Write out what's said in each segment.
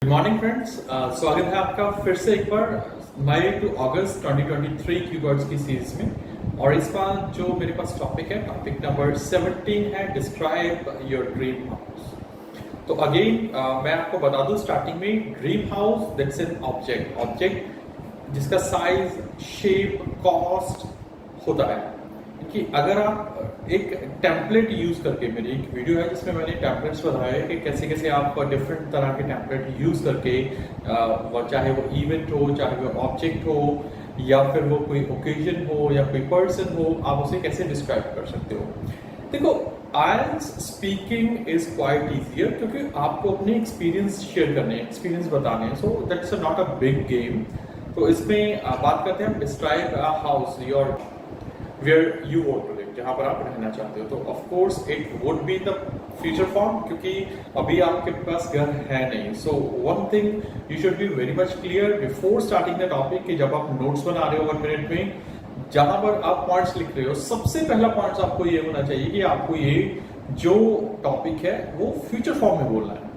Good morning friends, स्वागत है आपका फिर से एक बार मई टू अगस्त 2023 कीवर्ड्स की सीरीज में। और इस बार जो मेरे पास टॉपिक है, टॉपिक नंबर 17 है, डिस्क्राइब योर ड्रीम हाउस। तो अगेन मैं आपको बता दूं स्टार्टिंग में, dream house that's an object जिसका साइज, शेप, कॉस्ट होता है कि अगर आप एक टेम्पलेट यूज करके, मेरी एक वीडियो है जिसमें मैंने टेम्पलेट्स बताए हैं कि कैसे कैसे आप डिफरेंट तरह के टेम्पलेट यूज करके, चाहे वो इवेंट हो, चाहे वो ऑब्जेक्ट हो, या फिर वो कोई ओकेजन हो या कोई पर्सन हो, आप उसे कैसे डिस्क्राइब कर सकते हो। देखो, IELTS speaking is quite easier क्योंकि आपको अपने एक्सपीरियंस शेयर करने हैं, एक्सपीरियंस बताने हैं, so that's not a big game. तो इसमें बात करते हैं, describe a house your where you want to live, जहाँ पर आप रहना चाहते हो। तो of course it would be the future form क्योंकि अभी आपके पास घर है नहीं। So one thing you should be very much clear before starting the topic कि जब आप नोट्स बना रहे हो 1 मिनट में, जहाँ पर आप पॉइंट्स लिख रहे हो, सबसे पहला पॉइंट्स आपको ये होना चाहिए कि आपको ये जो टॉपिक है वो फ्यूचर फॉर्म में बोलना है।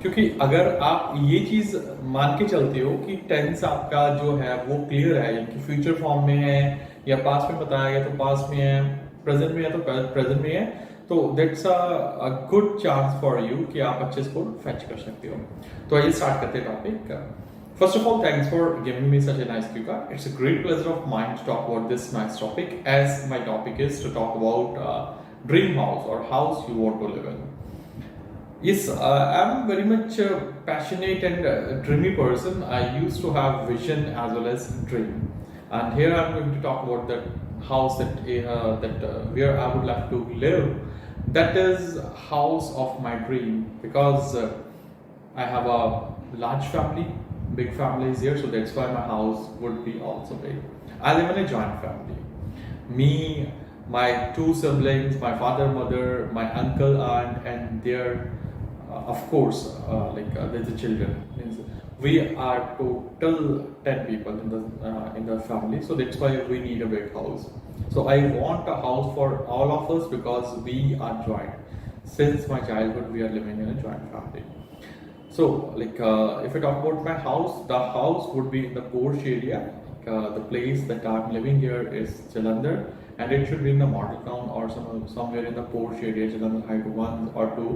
क्योंकि अगर आप ये चीज मान के चलते हो कि टेंस आपका जो है वो क्लियर है, यानी फ्यूचर फॉर्म में है या पास्ट में बताया गया तो पास्ट में है, प्रेजेंट में है तो प्रेजेंट में है, तो that's a good chance for you कि आप अच्छे स्कोर फेच कर सकते हो। तो आइए स्टार्ट करते हैं topic. First of all, thanks for giving me such a nice cue card. It's a great pleasure of mine to talk about this nice topic, as my topic is to talk about dream house or house you want to live in. Yes, I'm very much passionate and dreamy person. I used to have vision as well as dream, and here I'm going to talk about the house that where I would like to live. That is house of my dream because I have a large family, big family is here, so that's why my house would be also big. I live in a joint family. Me, my 2 siblings, my father, mother, my uncle, aunt, and their of course, there's the children. We are total 10 people in the family, so that's why we need a big house. So I want a house for all of us because we are joint. Since my childhood, we are living in a joint family. So, if I talk about my house, the house would be in the Porsche area. The place that I'm living here is Jalandhar, and it should be in the model town or somewhere in the Porsche area, Jalandhar Heights 1 or 2.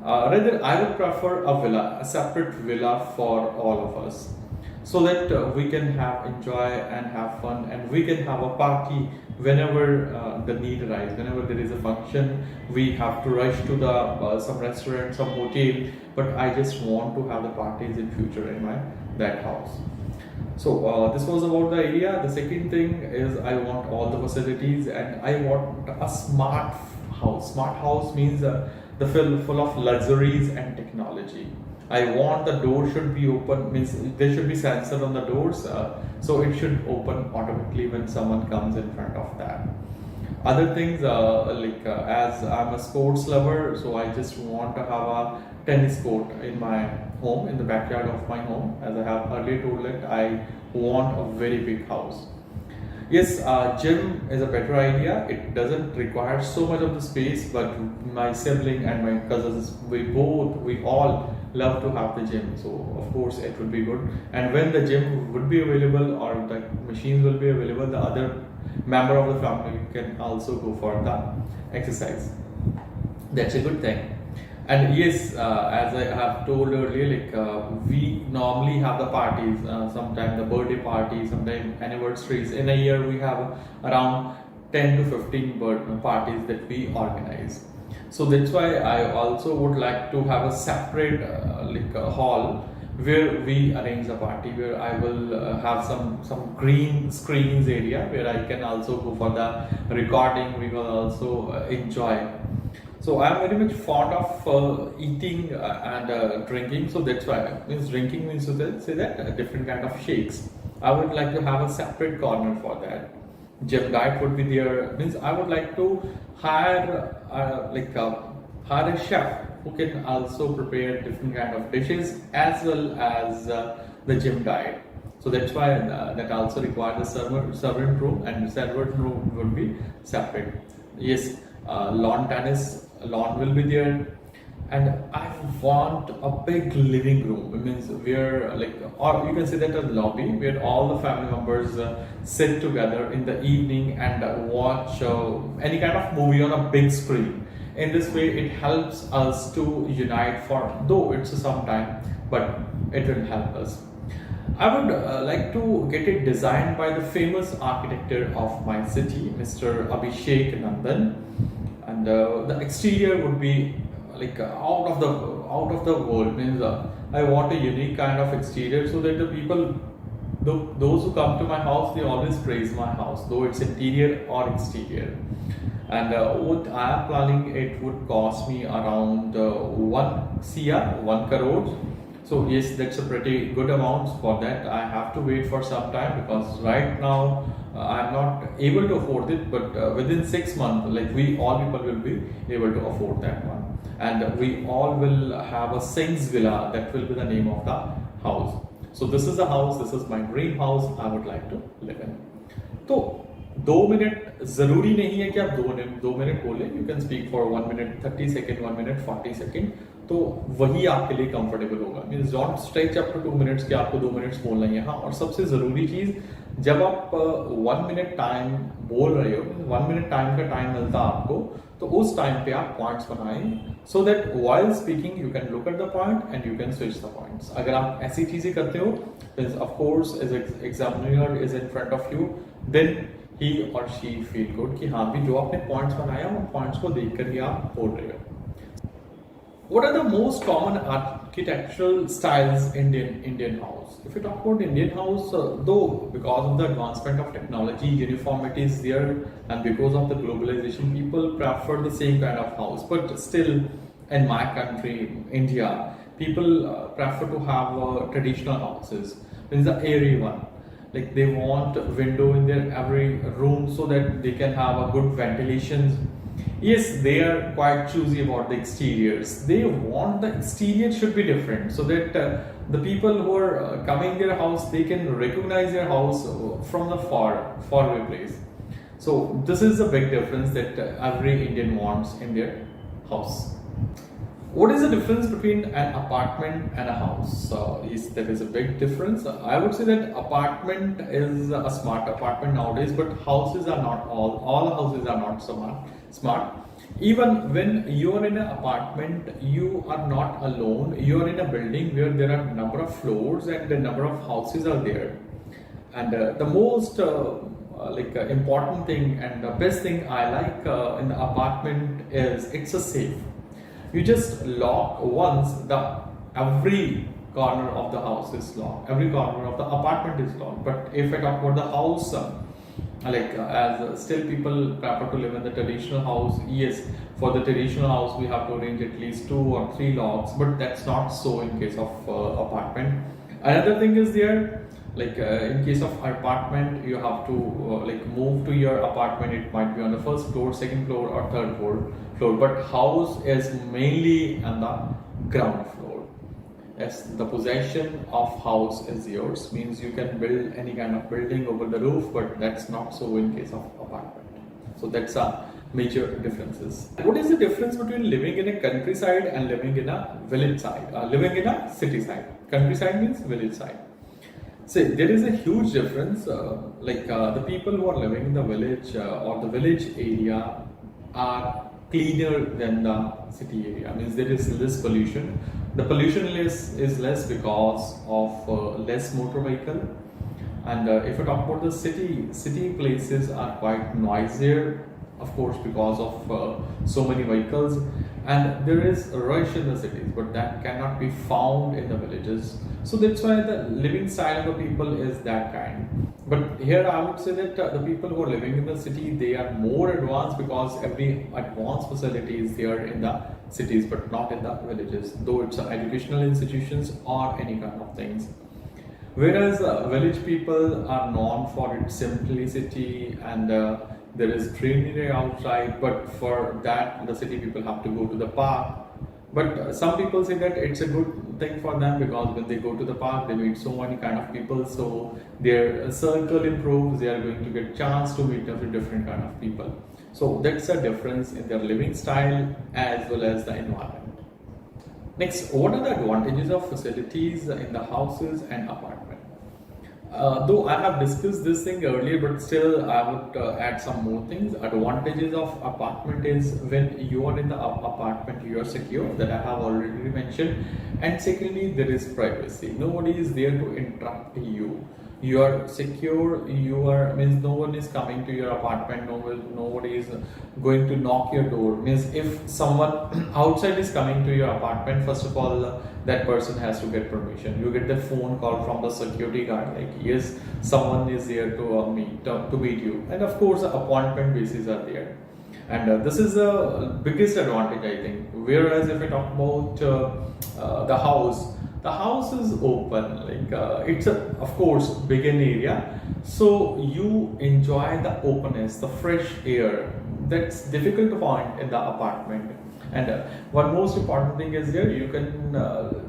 Rather, I would prefer a villa, a separate villa for all of us, so that we can enjoy and have fun, and we can have a party whenever the need arises. Whenever there is a function, we have to rush to the some restaurant, some hotel. But I just want to have the parties in future in that house. So this was about the area. The second thing is I want all the facilities, and I want a smart house. Smart house means the full of luxuries and technology. I want the door should be open, means there should be sensor on the doors, so it should open automatically when someone comes in front of that. Other things as I'm a sports lover, so I just want to have a tennis court in my home, in the backyard of my home. As I have earlier told that I want a very big house. Yes, gym is a better idea. It doesn't require so much of the space, but my sibling and my cousins, we all love to have the gym. So of course it would be good. And when the gym would be available or the machines will be available, the other member of the family can also go for the exercise. That's a good thing. And yes, as I have told earlier, we normally have the parties, sometimes the birthday parties, sometimes anniversaries. In a year, we have around 10 to 15 parties that we organize. So that's why I also would like to have a separate a hall where we arrange the party, where I will have some green screens area where I can also go for the recording. We will also enjoy. So I'm very much fond of eating and drinking. So that's why drinking means to say that different kind of shakes. I would like to have a separate corner for that. Gym diet would be there. Means I would like to hire hire a chef who can also prepare different kind of dishes as well as the gym diet. So that's why that also requires a servant room, and the servant room would be separate. Yes, lawn will be there, and I want a big living room. It means where like, or you can say that a lobby where all the family members sit together in the evening and watch any kind of movie on a big screen. In this way, it helps us to unite for though it's some time, but it will help us. I would like to get it designed by the famous architect of my city, Mr. Abhishek Nandan, and the exterior would be like out of the world. Means I want a unique kind of exterior so that the people, those who come to my house, they always praise my house, though it's interior or exterior. And what I am planning, it would cost me around 1 crore. So yes, that's a pretty good amount. For that I have to wait for some time because right now I'm not able to afford it. But within 6 months, like we all people will be able to afford that one, and we all will have a Singh's Villa. That will be the name of the house. So this is the house. This is my dream house. I would like to live in. तो 2 minute जरूरी नहीं है कि आप 2 minute बोले. You can speak for 1 minute 30 second, 1 minute 40 second. तो वही आपके लिए कंफर्टेबल होगा. Means don't stretch up to 2 minutes कि आपको 2 मिनट्स बोलना ही है. हाँ, और सबसे जरूरी चीज, जब आप 1 मिनट टाइम बोल रहे हो, 1 मिनट टाइम का टाइम मिलता है आपको, तो उस टाइम पे आप पॉइंट्स बनाएं so that while speaking you can look at the point and you can switch the points. अगर आप ऐसी चीजें करते हो, of course as examiner is in front of you, then he or she feel good कि हाँ भी जो आपने पॉइंट्स बनाया उन पॉइंट्स को देखकर ही आप बोल रहे हो. What are the most common architectural styles in Indian house? If you talk about Indian house, though because of the advancement of technology, uniformity is there, and because of the globalization, people prefer the same kind of house. But still, in my country, India, people prefer to have traditional houses. There is the airy one. Like they want a window in their every room so that they can have a good ventilation. Yes, they are quite choosy about the exteriors. They want the exterior should be different so that the people who are coming their house, they can recognize their house from the far away place. So this is a big difference that every Indian wants in their house. What is the difference between an apartment and a house? Yes, there is a big difference. I would say that apartment is a smart apartment nowadays, but houses are not all houses are not smart. Even when you are in an apartment, you are not alone. You are in a building where there are number of floors and the number of houses are there. And the most important thing and the best thing I like in the apartment is it's a safe. You just lock once, every corner of the house is locked, every corner of the apartment is locked. But if I talk about the house, as still people prefer to live in the traditional house. Yes, for the traditional house we have to arrange at least 2 or 3 locks, but that's not so in case of apartment. Another thing is there, in case of apartment, you have to move to your apartment. It might be on the first floor, second floor, or third floor. But house is mainly on the ground floor. Yes, the possession of house is yours. Means you can build any kind of building over the roof, but that's not so in case of apartment. So that's a major differences. What is the difference between living in a countryside and living in a village side? Living in a city side. Countryside means village side. See, there is a huge difference. The people who are living in the village or the village area are cleaner than the city area. Means there is less pollution. The pollution is less because of less motor vehicle. And if I talk about the city places are quite noisier, of course, because of so many vehicles, and there is a rush in the cities, but that cannot be found in the villages. So that's why the living style of the people is that kind. But here I would say that the people who are living in the city, they are more advanced because every advanced facility is there in the cities, but not in the villages, though it's educational institutions or any kind of things. Whereas village people are known for its simplicity and there is greenery outside, but for that the city people have to go to the park. But some people say that it's a good thing for them because when they go to the park, they meet so many kind of people, so their circle improves. They are going to get chance to meet every different kind of people. So that's a difference in their living style as well as the environment. Next, what are the advantages of facilities in the houses and apartment? Though I have discussed this thing earlier, but still I would add some more things. Advantages of apartment is when you are in the apartment, you are secure, that I have already mentioned. And secondly, there is privacy. Nobody is there to interrupt you. You are secure. You are, means no one is coming to your apartment. Nobody is going to knock your door. Means if someone outside is coming to your apartment, first of all, that person has to get permission. You get the phone call from the security guard, like yes, someone is here to meet you, and of course, the appointment bases are there, and this is the biggest advantage, I think. Whereas if I talk about the house is open, like it's a, of course, big in area, so you enjoy the openness, the fresh air. That's difficult to find in the apartment. And one most important thing is here, you can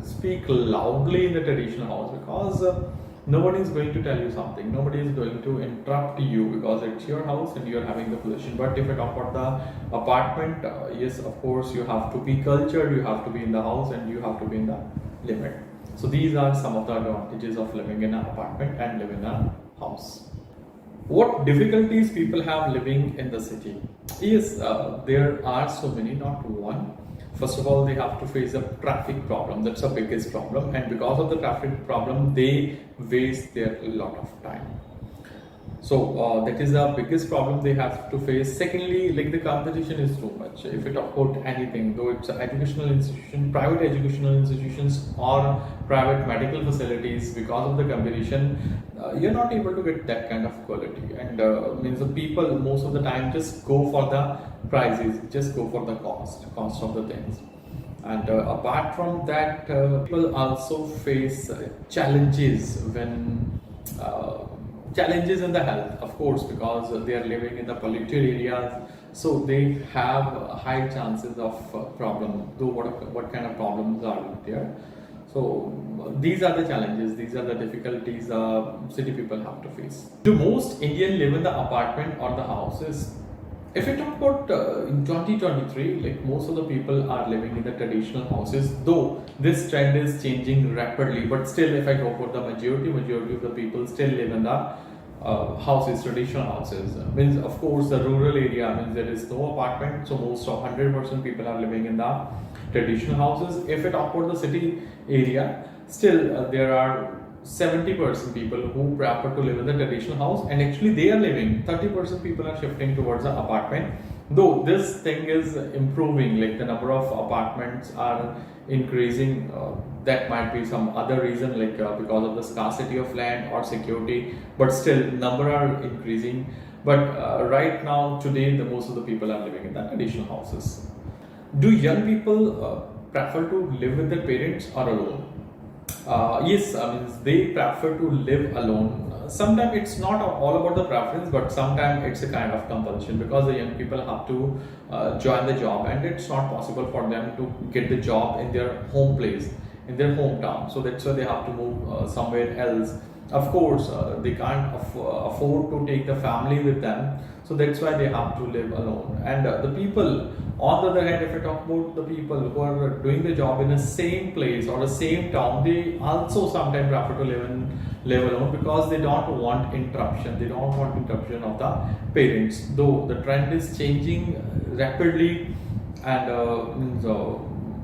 speak loudly in the traditional house, because nobody is going to tell you something. Nobody is going to interrupt you, because it's your house and you're having the possession. But if I talk about the apartment, yes, of course, you have to be cultured, you have to be in the house, and you have to be in the limit. So these are some of the advantages of living in an apartment and living in a house. What difficulties people have living in the city? Yes, there are so many, not one. First of all, they have to face a traffic problem. That's the biggest problem, and because of the traffic problem, they waste their lot of time. So that is the biggest problem they have to face. Secondly, like the competition is too much. If you talk about anything, though it's an educational institution, private educational institutions, or private medical facilities, because of the competition, you're not able to get that kind of quality. And means the people most of the time just go for the prices, just go for the cost of the things. And apart from that, people also face challenges when. Challenges in the health, of course, because they are living in the polluted areas, so they have high chances of problem. Though what kind of problems are there? So these are the challenges, these are the difficulties city people have to face. Do most Indian live in the apartment or the houses? If we talk about in 2023, like most of the people are living in the traditional houses, though this trend is changing rapidly, but still, if I go for the majority of the people still live in the houses, traditional houses. Means of course the rural area means there is no apartment, so most of 100% people are living in the traditional houses. If I talk about the city area, still there are 70% people who prefer to live in the traditional house, and actually they are living, 30% people are shifting towards the apartment, though this thing is improving, like the number of apartments are increasing. That might be some other reason, like because of the scarcity of land or security, but still number are increasing. But right now today, the most of the people are living in the traditional houses. Do young people prefer to live with their parents or alone? Yes, I mean they prefer to live alone. Sometimes it's not all about the preference, but sometimes it's a kind of compulsion, because the young people have to join the job, and it's not possible for them to get the job in their home place, in their hometown. So that's why they have to move somewhere else. Of course, they can't afford to take the family with them, so that's why they have to live alone. And the people, on the other hand, if I talk about the people who are doing the job in the same place or the same town, they also sometimes prefer to live alone, because they don't want interruption. They don't want interruption of the parents. Though the trend is changing rapidly, and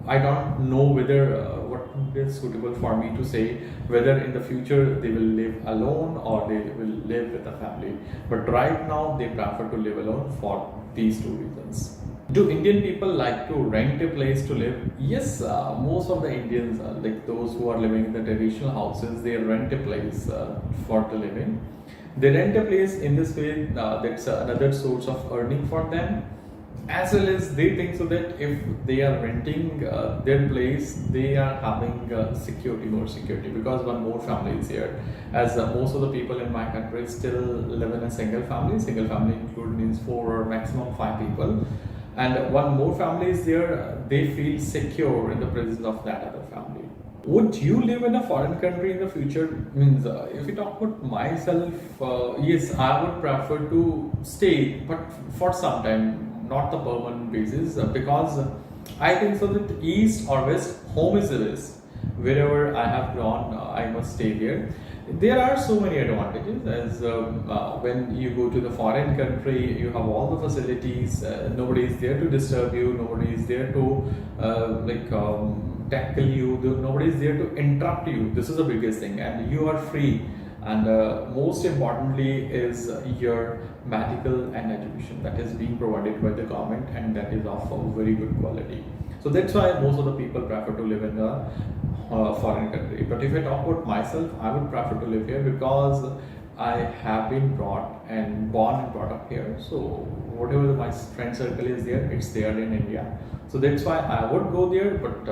I don't know whether what is suitable for me to say, whether in the future they will live alone or they will live with a family. But right now they prefer to live alone for these two reasons. Do Indian people like to rent a place to live? Yes, most of the Indians, like those who are living in the traditional houses, they rent a place for to live in. They rent a place in this way, that's another source of earning for them, as well as they think so that if they are renting their place, they are having more security, because one more family is here. As most of the people in my country still live in a single family. Single family include means 4 or maximum 5 people, and one more family is there. They feel secure in the presence of that other family. Would you live in a foreign country in the future? Means if we talk about myself, yes, I would prefer to stay, but for some time, not the permanent basis, because I think so that east or west, home is the west. Wherever I have gone, I must stay there. There are so many advantages as when you go to the foreign country, you have all the facilities. Nobody is there to disturb you. Nobody is there to tackle you. Nobody is there to interrupt you. This is the biggest thing, and you are free. And most importantly is your medical and education that is being provided by the government, and that is of a very good quality. So that's why most of the people prefer to live in the foreign country. But if I talk about myself, I would prefer to live here because I have been brought and born and brought up here. So whatever my friend circle is there, it's there in India. So that's why I would go there, but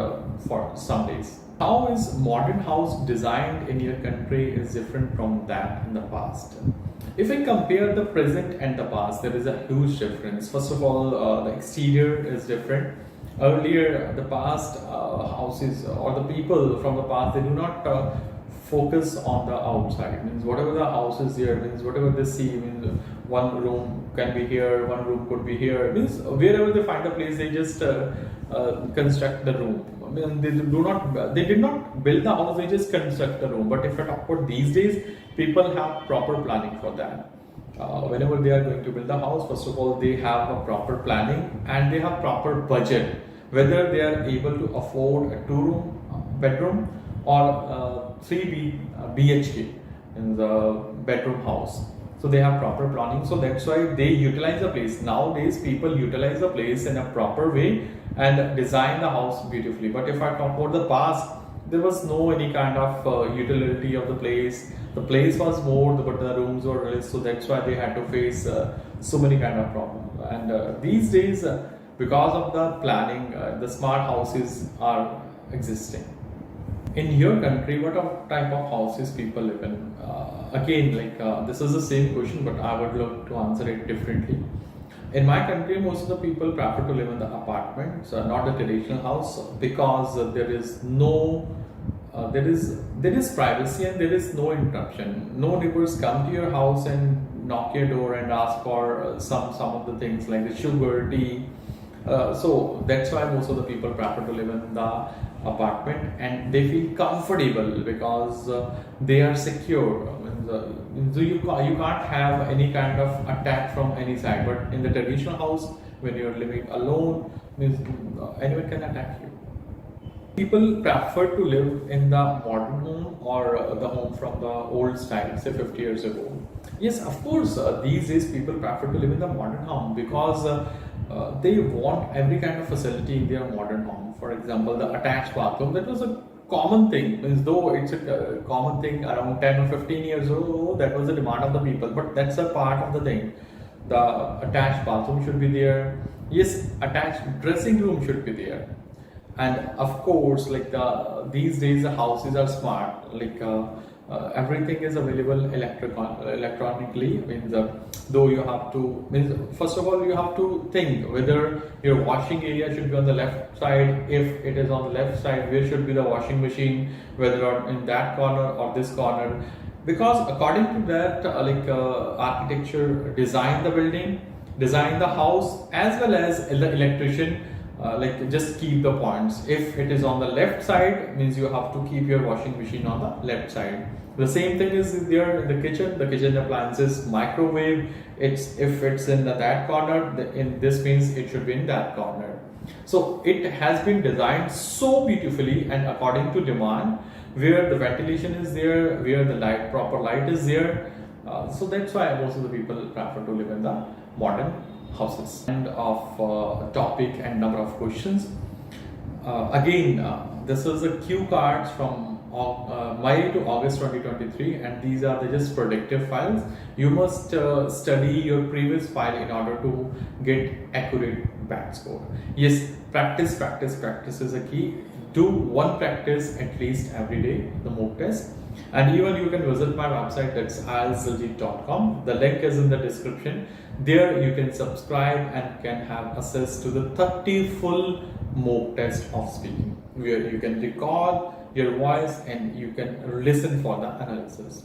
for some days. How is modern house designed in your country is different from that in the past? If I compare the present and the past, there is a huge difference. First of all, the exterior is different. Earlier, the past houses or the people from the past, they do not focus on the outside. Means whatever the house is here, means whatever they see, means one room can be here, one room could be here. Means wherever they find a place, they just construct the room. I mean, they did not build the house, they just construct the room. But if I talk about these days, people have proper planning for that. Whenever they are going to build a house, first of all, they have a proper planning and they have proper budget, whether they are able to afford a 2-room bedroom or 3 BHK in the bedroom house. So they have proper planning. So that's why they utilize the place. Nowadays, people utilize the place in a proper way and design the house beautifully. But if I talk about the past, there was no any kind of utility of the place. The place was more, but the rooms were less. So that's why they had to face so many kind of problems. And these days, because of the planning, the smart houses are existing. In your country, what type of houses people live in? This is the same question, but I would love to answer it differently. In my country, most of the people prefer to live in the apartments, not the traditional house, because there is no, there is privacy and there is no interruption. No neighbors come to your house and knock your door and ask for some of the things like the sugar, tea. So that's why most of the people prefer to live in the apartment, and they feel comfortable because they are secure. So you can't have any kind of attack from any side. But in the traditional house, when you're living alone, means anyone can attack you. People prefer to live in the modern home or the home from the old style, say 50 years ago. Yes, of course, these days people prefer to live in the modern home because they want every kind of facility in their modern home. For example, the attached bathroom, that was a common thing, means though it's a common thing around 10 or 15 years ago, that was the demand of the people, but that's a part of the thing. The attached bathroom should be there. Yes, attached dressing room should be there. And of course, these days the houses are smart, everything is available electronically. Means though you have to, means first of all you have to think whether your washing area should be on the left side. If it is on the left side, where should be the washing machine, whether in that corner or this corner, because according to that architecture design the building, design the house, as well as the electrician just keep the points. If it is on the left side, means you have to keep your washing machine on the left side. The same thing is there in the kitchen appliances, microwave. If it's in that corner, in this means it should be in that corner. So it has been designed so beautifully and according to demand, where the ventilation is there, where the proper light is there. So that's why most of the people prefer to live in the modern houses. End of topic and number of questions. This is the cue cards from May to August 2023, and these are just predictive files. You must study your previous file in order to get accurate BAT score. Yes, practice is a key. Do one practice at least every day, the mock test. And even you can visit my website, that's ieltsdiljit.com. The link is in the description. There you can subscribe and can have access to the 30 full mock test of speaking, where you can record your voice and you can listen for the analysis.